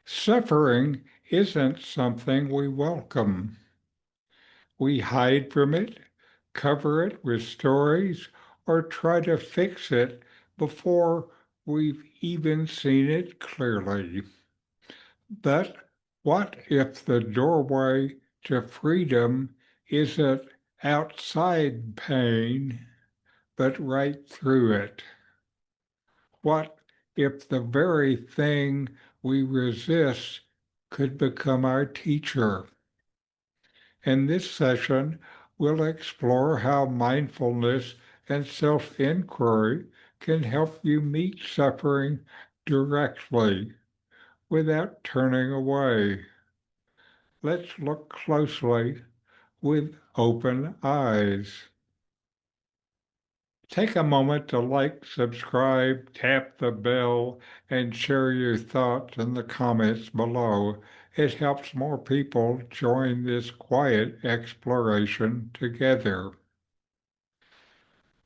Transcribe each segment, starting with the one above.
Suffering isn't something we welcome. We hide from it, cover it with stories, or try to fix it before we've even seen it clearly. But what if the doorway to freedom isn't outside pain, but right through it? What if the very thing we resist could become our teacher? In this session, we'll explore how mindfulness and self-inquiry can help you meet suffering directly without turning away. Let's look closely with open eyes. Take a moment to like, subscribe, tap the bell, and share your thoughts in the comments below. It helps more people join this quiet exploration together.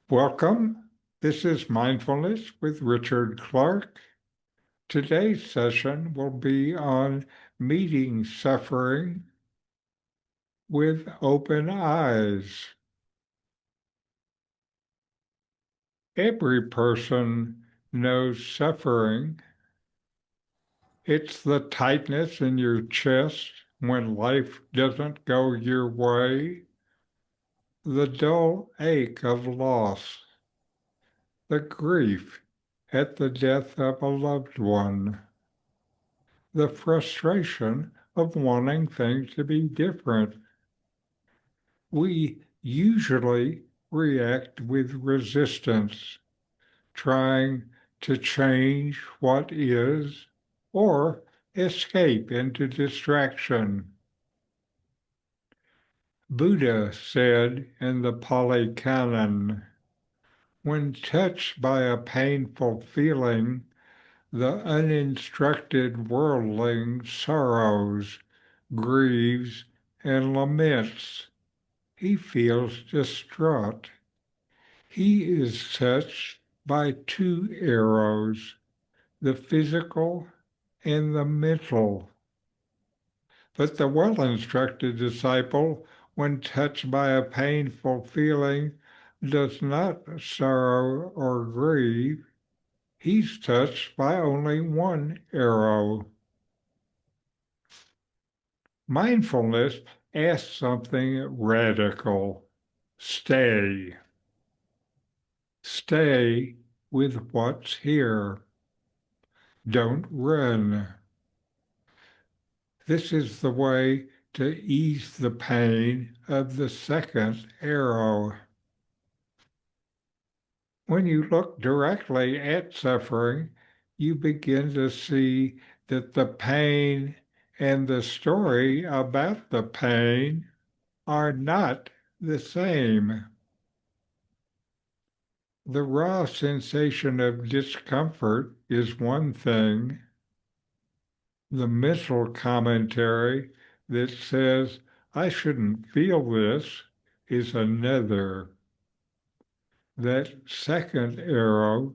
Welcome. This is Mindfulness with Richard Clarke. Today's session will be on meeting suffering with open eyes. Every person knows suffering. It's the tightness in your chest when life doesn't go your way, the dull ache of loss, the grief at the death of a loved one, the frustration of wanting things to be different. We usually react with resistance, trying to change what is or escape into distraction. Buddha said in the Pali Canon, when touched by a painful feeling, the uninstructed worldling sorrows, grieves, and laments. He feels distraught. He is touched by two arrows, the physical and the mental. But the well-instructed disciple, when touched by a painful feeling, does not sorrow or grieve. He's touched by only one arrow. Mindfulness asks something radical. Stay. Stay with what's here. Don't run. This is the way to ease the pain of the second arrow. When you look directly at suffering, you begin to see that the pain and the story about the pain are not the same. The raw sensation of discomfort is one thing. The mental commentary that says, I shouldn't feel this, is another. That second arrow,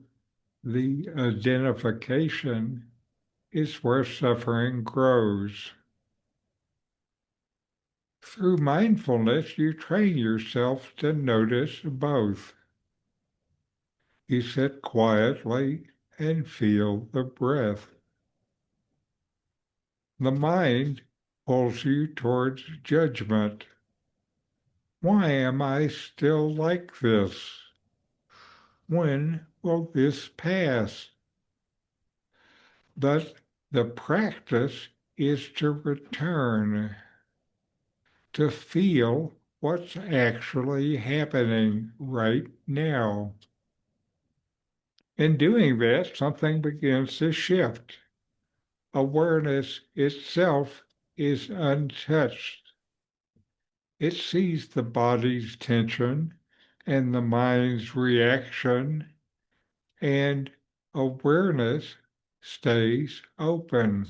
the identification, is where suffering grows. Through mindfulness, you train yourself to notice both. You sit quietly and feel the breath. The mind pulls you towards judgment. Why am I still like this? When will this pass? But the practice is to return, to feel what's actually happening right now. In doing that, something begins to shift. Awareness itself is untouched. It sees the body's tension and the mind's reaction, and awareness stays open.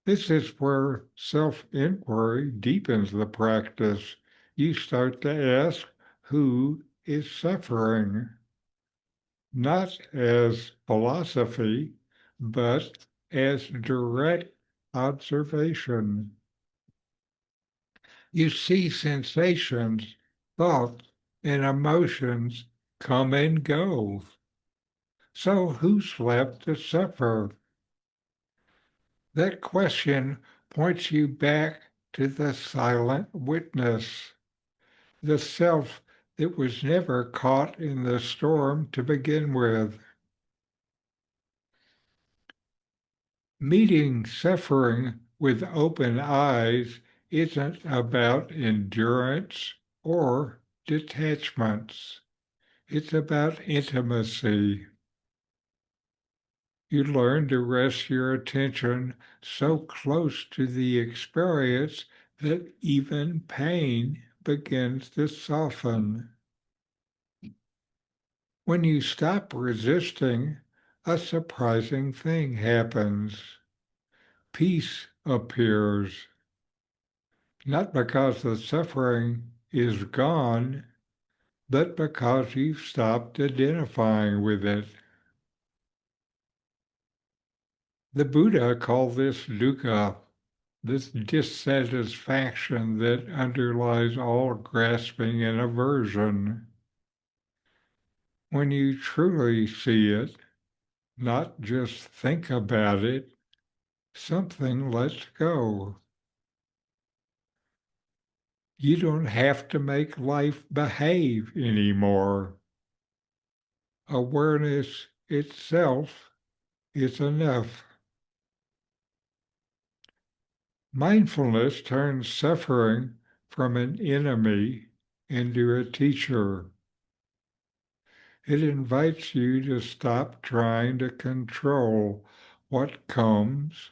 This is where self-inquiry deepens the practice. You start to ask, who is suffering? Not as philosophy, but as direct observation. You see sensations, thoughts, and emotions come and go. So who's left to suffer? That question points you back to the silent witness, the self that was never caught in the storm to begin with. Meeting suffering with open eyes isn't about endurance or detachments. It's about intimacy. You learn to rest your attention so close to the experience that even pain begins to soften. When you stop resisting, a surprising thing happens. Peace appears, not because the suffering is gone, but because you've stopped identifying with it. The Buddha called this dukkha, this dissatisfaction that underlies all grasping and aversion. When you truly see it, not just think about it, something lets go. You don't have to make life behave anymore. Awareness itself is enough. Mindfulness turns suffering from an enemy into a teacher. It invites you to stop trying to control what comes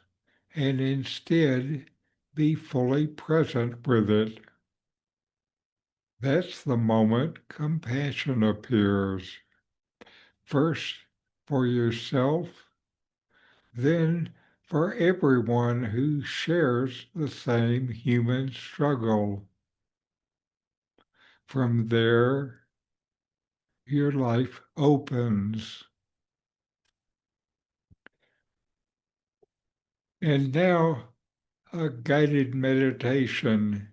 and instead be fully present with it. That's the moment compassion appears. First for yourself, then for everyone who shares the same human struggle. From there, your life opens. And now, a guided meditation,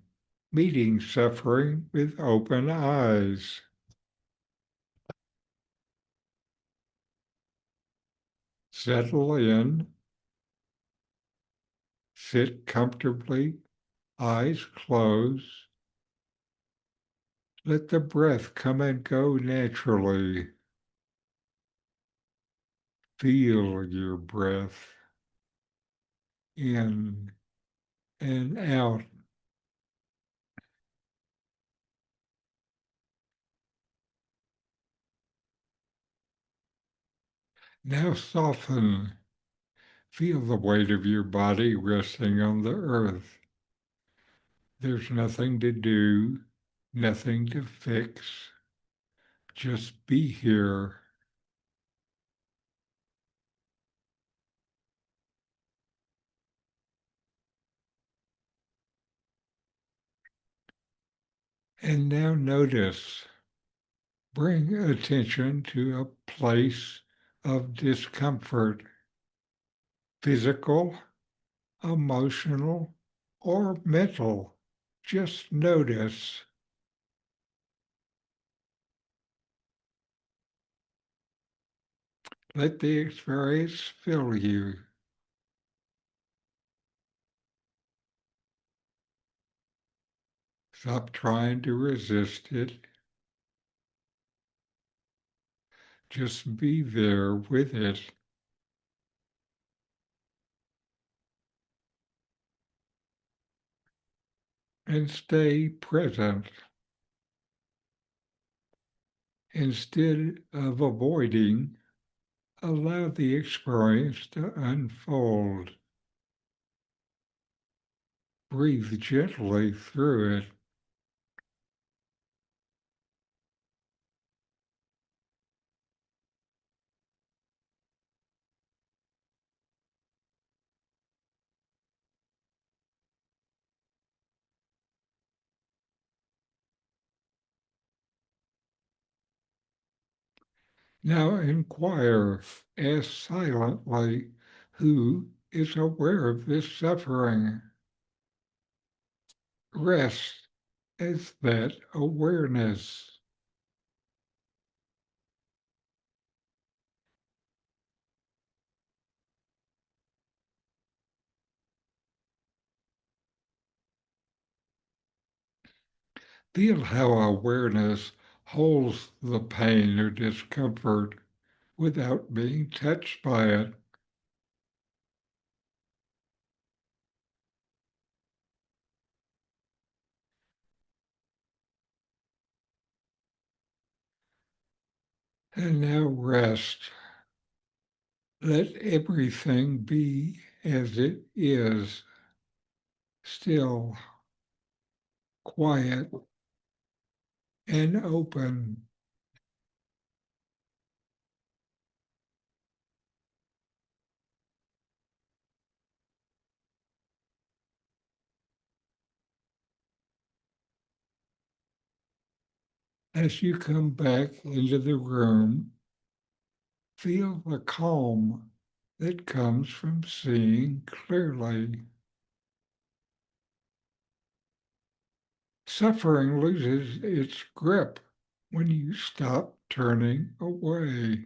meeting suffering with open eyes. Settle in, sit comfortably, eyes closed. Let the breath come and go naturally. Feel your breath in and out. Now soften. Feel the weight of your body resting on the earth. There's nothing to do, nothing to fix. Just be here. And now notice, bring attention to a place of discomfort, physical, emotional, or mental. Just notice. Let the experience fill you. Stop trying to resist it. Just be there with it. And stay present. Instead of avoiding, allow the experience to unfold. Breathe gently through it. Now inquire, ask silently, who is aware of this suffering. Rest is that awareness. Feel how awareness holds the pain or discomfort without being touched by it. And now rest. Let everything be as it is, still, quiet, and open. As you come back into the room, feel the calm that comes from seeing clearly. Suffering loses its grip when you stop turning away.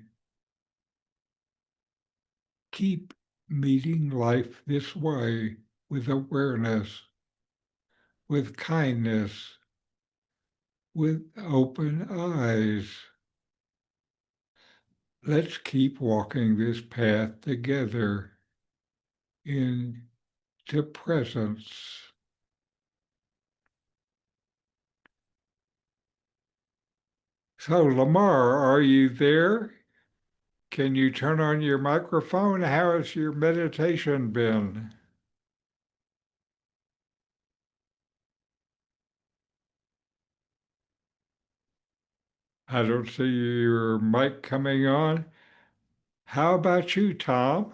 Keep meeting life this way with awareness, with kindness, with open eyes. Let's keep walking this path together into presence. So, Lamar, are you there? Can you turn on your microphone? How has your meditation been? I don't see your mic coming on. How about you, Tom?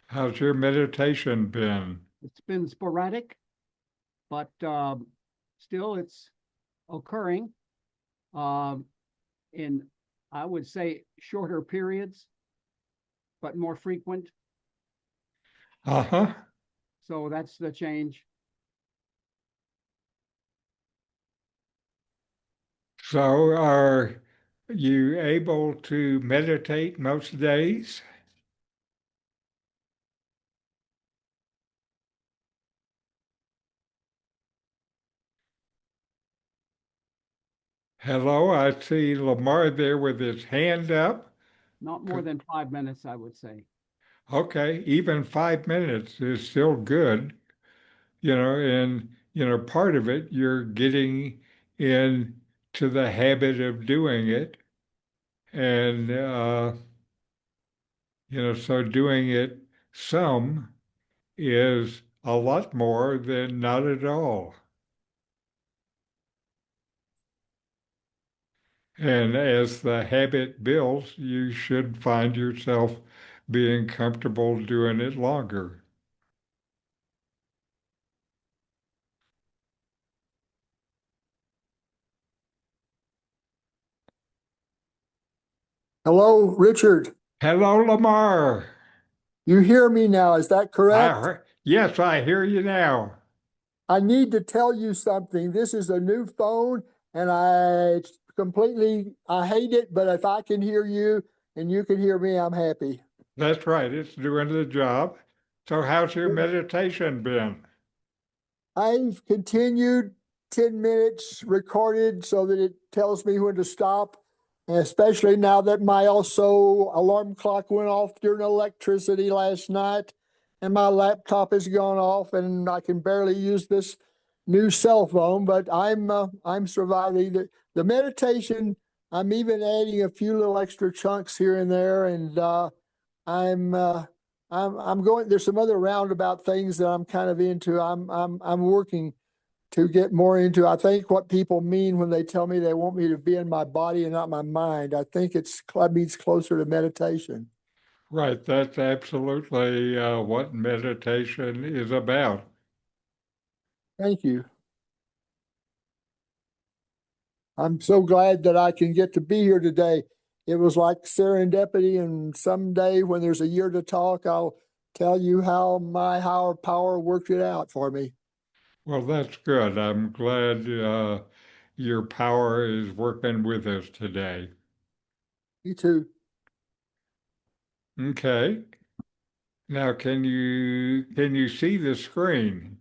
How's your meditation been? It's been sporadic, but still it's occurring um, in, I would say, shorter periods, but more frequent. Uh-huh. So that's the change. So are you able to meditate most days? Hello, I see Lamar there with his hand up. Not more than 5 minutes, I would say. Okay, even 5 minutes is still good, and part of it, you're getting into the habit of doing it. And, so doing it some is a lot more than not at all. And as the habit builds, you should find yourself being comfortable doing it longer. Hello, Richard. Hello, Lamar. You hear me now, is that correct? Yes, I hear you now. I need to tell you something. This is a new phone and I hate it, but if I can hear you and you can hear me, I'm happy. That's right. It's doing the job. So how's your meditation been? I've continued 10 minutes recorded so that it tells me when to stop. And especially now that my also alarm clock went off during electricity last night and my laptop has gone off and I can barely use this new cell phone, but I'm surviving the meditation. I'm even adding a few little extra chunks here and there, and I'm uh, I'm going. There's some other roundabout things that I'm kind of into. I'm working to get more into. I think what people mean when they tell me they want me to be in my body and not my mind. I think it means closer to meditation. Right, that's absolutely what meditation is about. Thank you. I'm so glad that I can get to be here today. It was like serendipity, and someday when there's a year to talk, I'll tell you how my higher power worked it out for me. Well, that's good. I'm glad your power is working with us today. You too. Okay. Now, can you see the screen?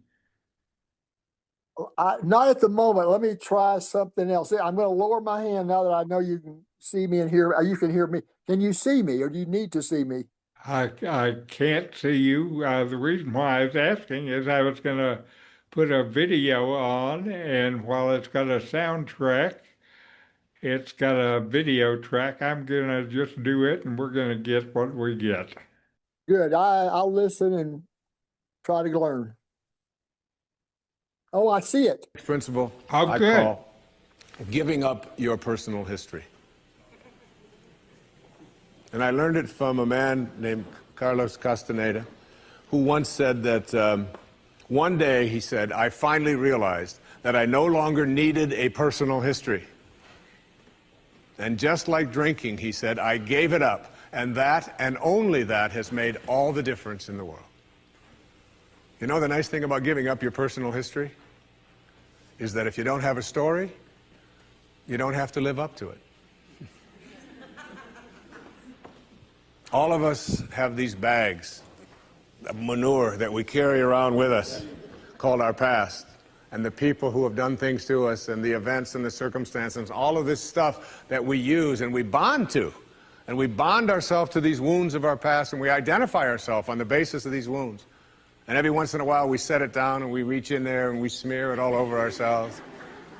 Not at the moment. Let me try something else. I'm going to lower my hand now that I know you can see me and hear. You can hear me. Can you see me, or do you need to see me? I can't see you. The reason why I was asking is I was going to put a video on, and while it's got a sound track, it's got a video track. I'm going to just do it, and we're going to get what we get. Good. I'll listen and try to learn. Oh, I see it. Principle Oh, I good. call giving up your personal history. And I learned it from a man named Carlos Castaneda, who once said that one day, he said, I finally realized that I no longer needed a personal history. And just like drinking, he said, I gave it up. And that, and only that, has made all the difference in the world. You know the nice thing about giving up your personal history? Is that if you don't have a story, you don't have to live up to it. All of us have these bags of manure that we carry around with us called our past. And the people who have done things to us and the events and the circumstances, all of this stuff that we use and we bond to. And we bond ourselves to these wounds of our past, and we identify ourselves on the basis of these wounds. And every once in a while we set it down and we reach in there and we smear it all over ourselves.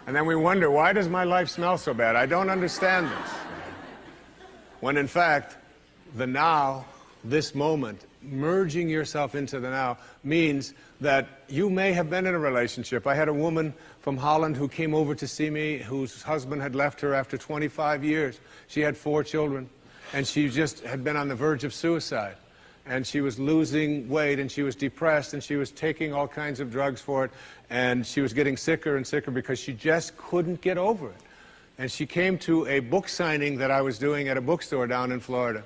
And then we wonder, why does my life smell so bad? I don't understand this. When in fact, the now, this moment, merging yourself into the now, means that you may have been in a relationship. I had a woman from Holland who came over to see me, whose husband had left her after 25 years. She had 4 children, and she just had been on the verge of suicide. And she was losing weight, and she was depressed, and she was taking all kinds of drugs for it, and she was getting sicker and sicker because she just couldn't get over it. And she came to a book signing that I was doing at a bookstore down in Florida.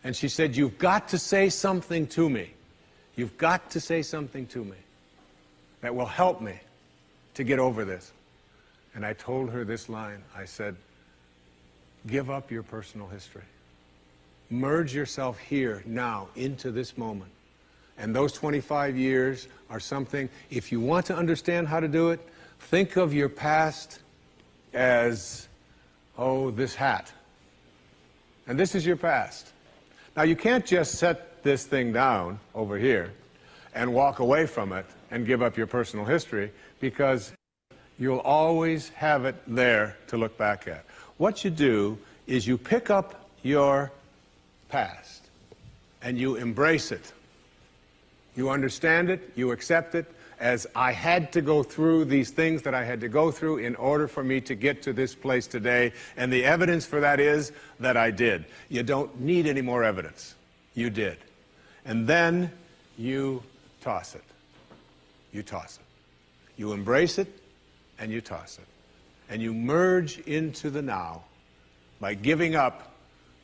And she said, you've got to say something to me. You've got to say something to me that will help me to get over this. And I told her this line. I said, give up your personal history. Merge yourself here, now, into this moment. And those 25 years are something, if you want to understand how to do it, think of your past as, oh, this hat. And this is your past. Now, you can't just set this thing down over here and walk away from it and give up your personal history, because you'll always have it there to look back at. What you do is you pick up your past and you embrace it. You understand it, you accept it, as I had to go through these things that I had to go through in order for me to get to this place today, and the evidence for that is that I did. You don't need any more evidence. You did. And then you toss it. You toss it. You embrace it, and you toss it. And you merge into the now by giving up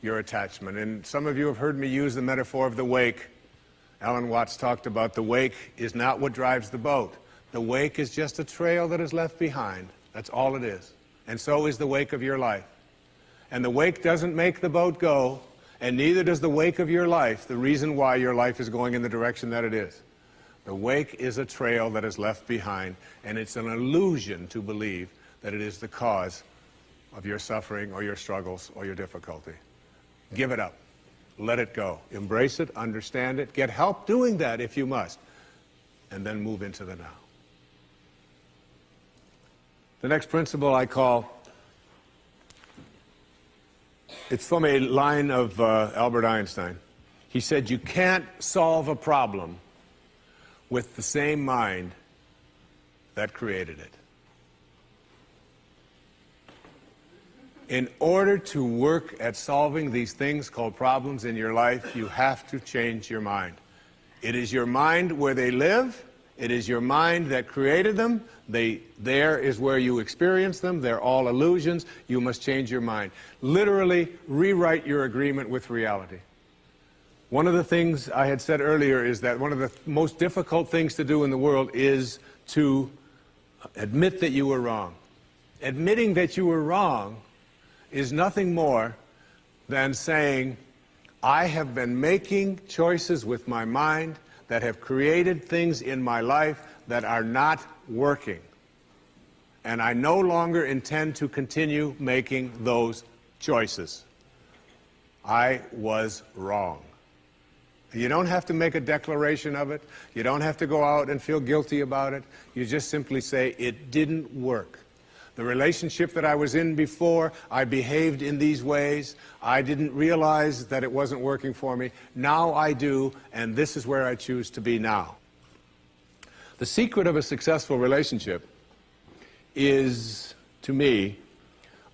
your attachment. And some of you have heard me use the metaphor of the wake. Alan Watts talked about the wake is not what drives the boat. The wake is just a trail that is left behind. That's all it is. And so is the wake of your life. And the wake doesn't make the boat go, and neither does the wake of your life, the reason why your life is going in the direction that it is. The wake is a trail that is left behind, and it's an illusion to believe that it is the cause of your suffering or your struggles or your difficulty. Give it up. Let it go. Embrace it, understand it, get help doing that if you must, and then move into the now. The next principle I call, it's from a line of Albert Einstein. He said, you can't solve a problem with the same mind that created it. In order to work at solving these things called problems in your life, you have to change your mind. It is your mind where they live. It is your mind that created them. There is where you experience them. They're all illusions. You must change your mind. Literally rewrite your agreement with reality. One of the things I had said earlier is that one of the most difficult things to do in the world is to admit that you were wrong. Admitting that you were wrong is nothing more than saying, I have been making choices with my mind that have created things in my life that are not working. And I no longer intend to continue making those choices. I was wrong. You don't have to make a declaration of it. You don't have to go out and feel guilty about it. You just simply say, it didn't work. The relationship that I was in before, I behaved in these ways. I didn't realize that it wasn't working for me. Now I do, and this is where I choose to be now. The secret of a successful relationship is, to me,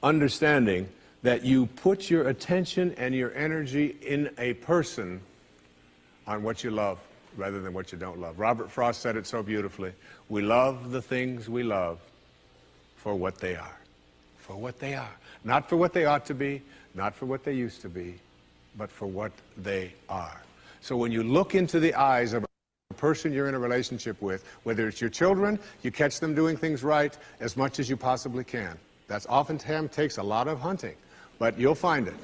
understanding that you put your attention and your energy in a person on what you love rather than what you don't love. Robert Frost said it so beautifully. We love the things we love for what they are. For what they are. Not for what they ought to be, not for what they used to be, but for what they are. So when you look into the eyes of a person you're in a relationship with, whether it's your children, you catch them doing things right as much as you possibly can. That's oftentimes takes a lot of hunting, but you'll find it.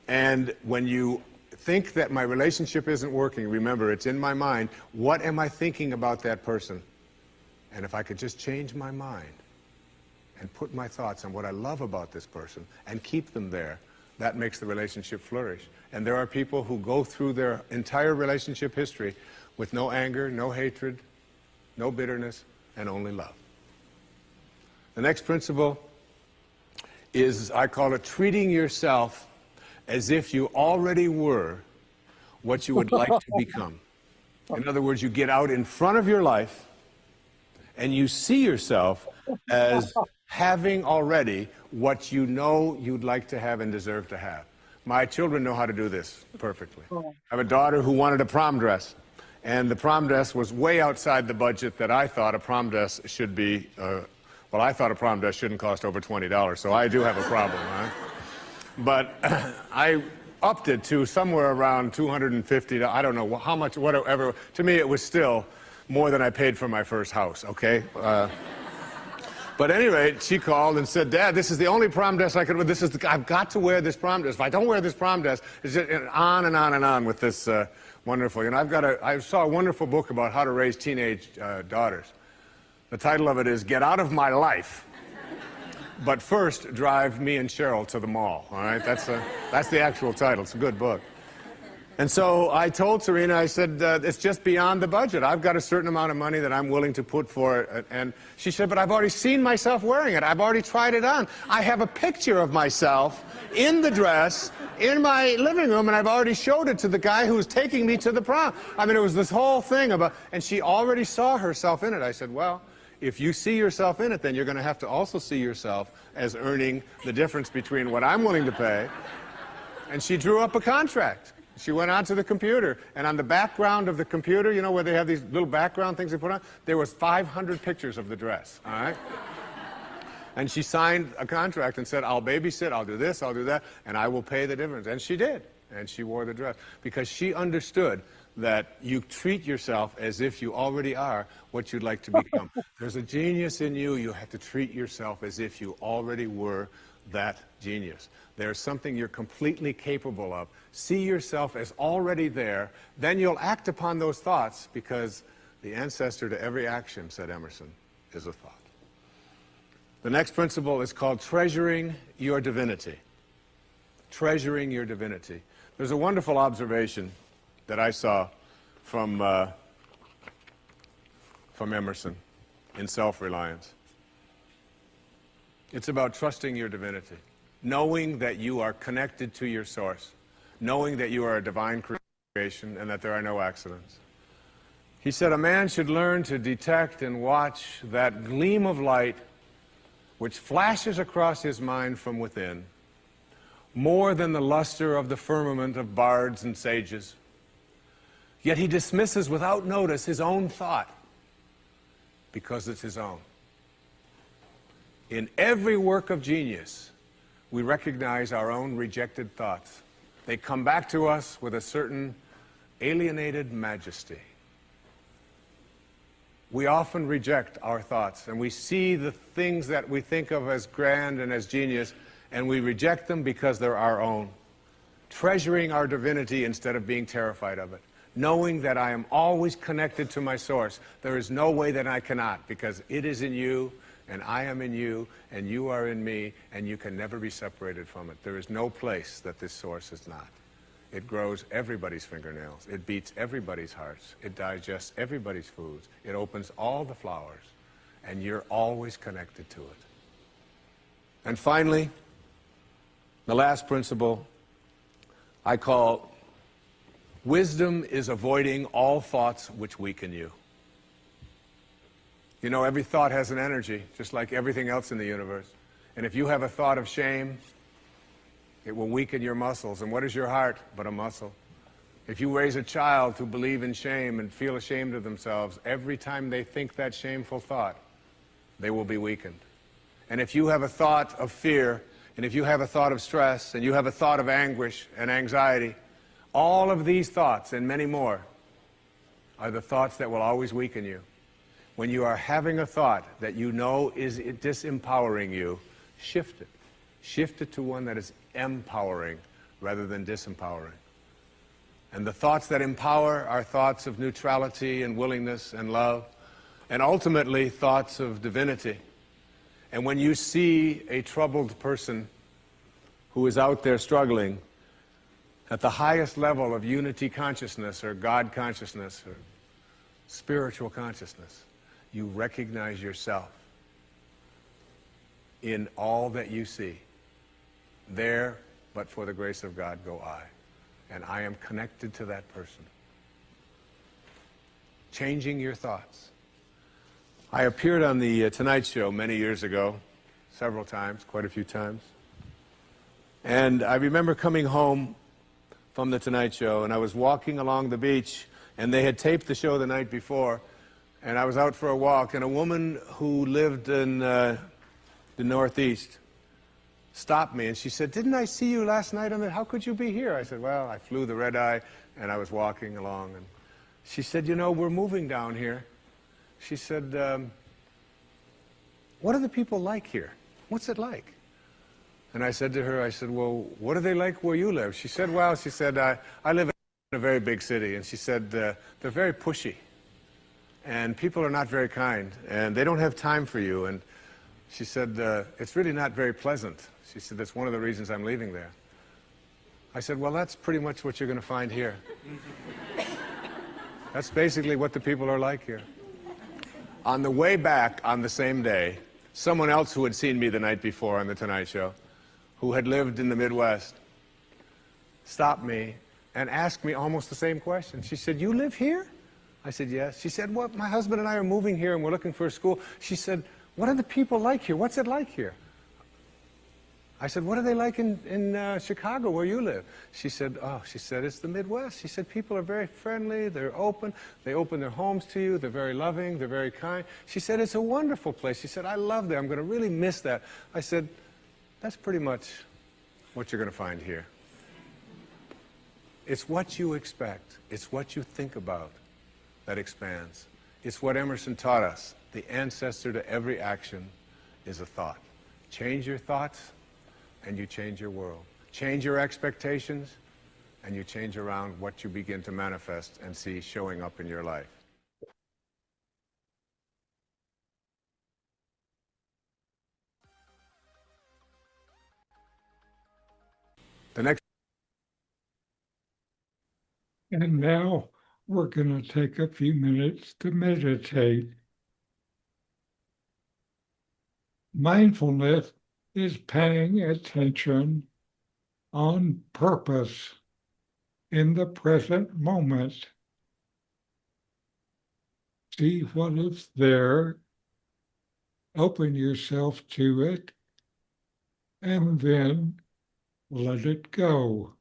And when you think that my relationship isn't working, remember, it's in my mind. What am I thinking about that person? And if I could just change my mind and put my thoughts on what I love about this person and keep them there, that makes the relationship flourish. And there are people who go through their entire relationship history with no anger, no hatred, no bitterness, and only love. The next principle is, I call it, treating yourself as if you already were what you would like to become. In other words, you get out in front of your life and you see yourself as having already what you know you'd like to have and deserve to have. My children know how to do this perfectly. I have a daughter who wanted a prom dress, and the prom dress was way outside the budget that I thought a prom dress should be. Well, I thought a prom dress shouldn't cost over $20, so I do have a problem, right? But I upped it to somewhere around $250. I don't know how much, whatever. To me, it was still more than I paid for my first house, okay? But at any rate, she called and said, Dad, this is the only prom dress I could wear. I've got to wear this prom dress. If I don't wear this prom dress, it's just on and on and on with this wonderful. You know, I saw a wonderful book about how to raise teenage daughters. The title of it is Get Out of My Life, but first drive me and Cheryl to the mall, all right? That's the actual title. It's a good book. And so I told Serena, I said, it's just beyond the budget. I've got a certain amount of money that I'm willing to put for it. And she said, but I've already seen myself wearing it. I've already tried it on. I have a picture of myself in the dress in my living room, and I've already showed it to the guy who was taking me to the prom. I mean, it was this whole thing about, and she already saw herself in it. I said, well, if you see yourself in it, then you're going to have to also see yourself as earning the difference between what I'm willing to pay. And she drew up a contract. She went onto the computer, and on the background of the computer, you know, where they have these little background things they put on, there was 500 pictures of the dress, all right? And she signed a contract and said, I'll babysit, I'll do this, I'll do that, and I will pay the difference. And she did, and she wore the dress, because she understood that you treat yourself as if you already are what you'd like to become. There's a genius in you. You have to treat yourself as if you already were that genius. There's something you're completely capable of. See yourself as already there. Then you'll act upon those thoughts, because the ancestor to every action, said Emerson, is a thought. The next principle is called treasuring your divinity. Treasuring your divinity. There's a wonderful observation that I saw from Emerson in Self-Reliance. It's about trusting your divinity, knowing that you are connected to your source, knowing that you are a divine creation and that there are no accidents. He said, a man should learn to detect and watch that gleam of light which flashes across his mind from within, more than the luster of the firmament of bards and sages. Yet he dismisses without notice his own thought, because it's his own. In every work of genius, we recognize our own rejected thoughts. They come back to us with a certain alienated majesty. We often reject our thoughts, and we see the things that we think of as grand and as genius, and we reject them because they're our own. Treasuring our divinity instead of being terrified of it. Knowing that I am always connected to my source. There is no way that I cannot, because it is in you, and I am in you, and you are in me, and you can never be separated from it. There is no place that this source is not. It grows everybody's fingernails. It beats everybody's hearts. It digests everybody's foods. It opens all the flowers, and you're always connected to it. And finally, the last principle I call wisdom is avoiding all thoughts which weaken you. You know, every thought has an energy, just like everything else in the universe. And if you have a thought of shame, it will weaken your muscles. And what is your heart but a muscle? If you raise a child to believe in shame and feel ashamed of themselves, every time they think that shameful thought, they will be weakened. And if you have a thought of fear, and if you have a thought of stress, and you have a thought of anguish and anxiety, all of these thoughts and many more are the thoughts that will always weaken you. When you are having a thought that you know is disempowering you, shift it. Shift it to one that is empowering rather than disempowering. And the thoughts that empower are thoughts of neutrality and willingness and love, and ultimately thoughts of divinity. And when you see a troubled person who is out there struggling at the highest level of unity consciousness or God consciousness or spiritual consciousness, you recognize yourself in all that you see. There, but for the grace of God, go I. And I am connected to that person. Changing your thoughts. I appeared on the Tonight Show many years ago, several times, quite a few times. And I remember coming home from the Tonight Show, and I was walking along the beach, and they had taped the show the night before, and I was out for a walk, and a woman who lived in the Northeast stopped me, and she said, "Didn't I see you last night on the, how could you be here?" I said, "Well, I flew the red eye, and I was walking along." And she said, "You know, we're moving down here." She said, "What are the people like here? What's it like?" And I said to her, I said, "Well, what are they like where you live?" She said, "Well," she said, I live in a very big city." And she said, "They're very pushy. And people are not very kind. And they don't have time for you." And she said, "It's really not very pleasant." She said, "That's one of the reasons I'm leaving there." I said, "Well, that's pretty much what you're going to find here." That's basically what the people are like here. On the way back on the same day, someone else who had seen me the night before on the Tonight Show, who had lived in the Midwest, stopped me and asked me almost the same question. She said, "You live here?" I said, "Yes." She said, "Well, my husband and I are moving here and we're looking for a school." She said, "What are the people like here? What's it like here?" I said, "What are they like in Chicago where you live?" She said, "Oh," she said, "it's the Midwest." She said, "People are very friendly, they're open, they open their homes to you, they're very loving, they're very kind." She said, "It's a wonderful place." She said, "I love that, I'm going to really miss that." I said, "That's pretty much what you're going to find here." It's what you expect, it's what you think about that expands. It's what Emerson taught us. The ancestor to every action is a thought. Change your thoughts, and you change your world. Change your expectations, and you change around what you begin to manifest and see showing up in your life. The next. And now we're going to take a few minutes to meditate. Mindfulness is paying attention on purpose in the present moment. See what is there, open yourself to it, and then let it go.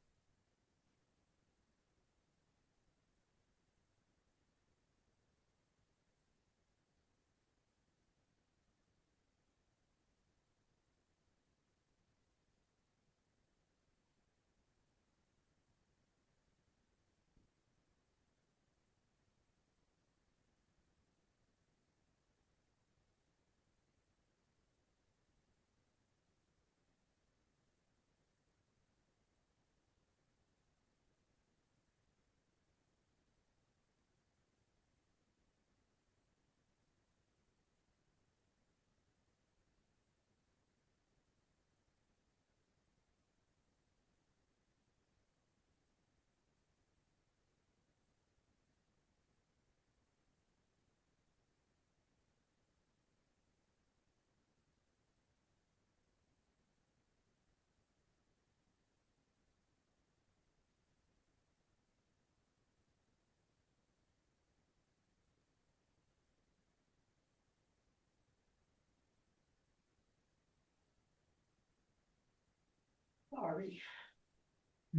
sorry.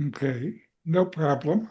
Okay, no problem.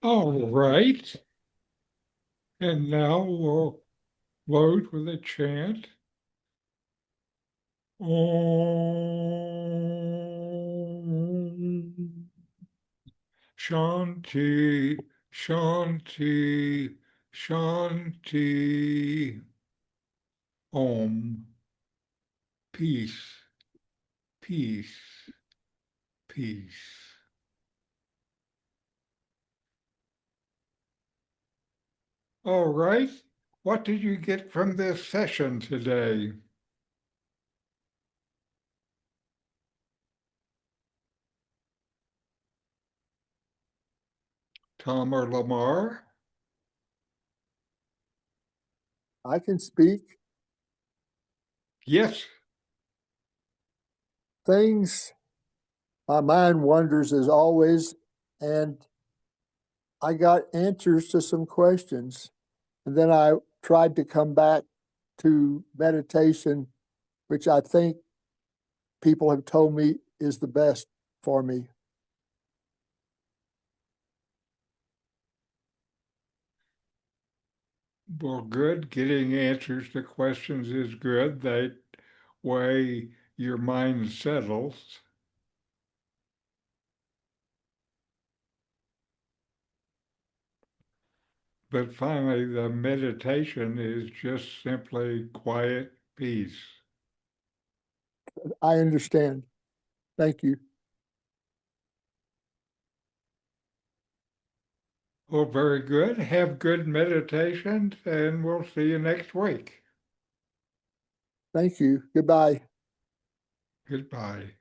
All right. And now we'll load with a chant. Om Shanti, Shanti, Shanti. Om. Peace, peace, peace. All right. What did you get from this session today? Tom or Lamar? I can speak. Yes. Things, my mind wanders as always, and I got answers to some questions. And then I tried to come back to meditation, which I think people have told me is the best for me. Well, good. Getting answers to questions is good. That way your mind settles. But finally, the meditation is just simply quiet peace. I understand. Thank you. Well, very good. Have good meditations, and we'll see you next week. Thank you. Goodbye. Goodbye.